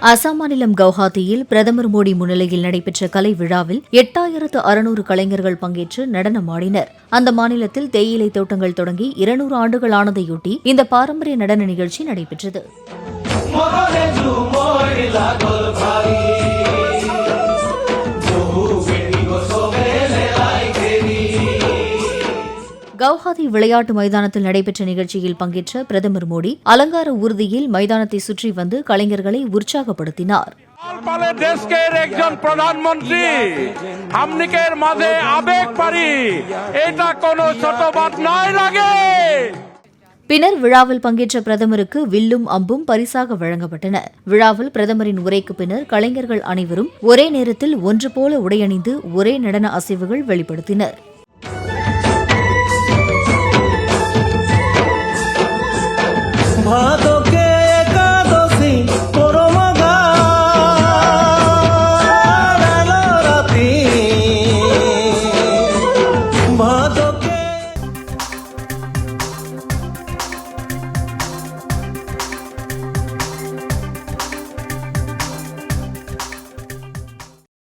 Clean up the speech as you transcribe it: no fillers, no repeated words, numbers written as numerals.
அசாம் மாநிலம் கவுஹாத்தியில் பிரதமர் மோடி முன்னிலையில் நடைபெற்ற கலை விழாவில் 8600 கலைஞர்கள் பங்கேற்று நடனமாடினர். அந்த மாநிலத்தில் தேயிலை தோட்டங்கள் தொடங்கி 200 ஆண்டுகள் ஆனதையொட்டி இந்த பாரம்பரிய நடன நிகழ்ச்சி நடைபெற்றது. கவுஹாத்தி விளையாட்டு மைதானத்தில் நடைபெற்ற நிகழ்ச்சியில் பங்கேற்ற பிரதமர் மோடி அலங்கார ஊர்தியில் மைதானத்தை சுற்றி வந்து கலைஞர்களை உற்சாகப்படுத்தினார். பின்னர் விழாவில் பங்கேற்ற பிரதமருக்கு வில்லும் அம்பும் பரிசாக வழங்கப்பட்டன. விழாவில் பிரதமரின் உரைக்கு பின்னர் கலைஞர்கள் அனைவரும் ஒரே நேரத்தில் ஒன்று போல உடையணிந்து ஒரே நடன அசைவுகள் வெளிப்படுத்தினர். भादो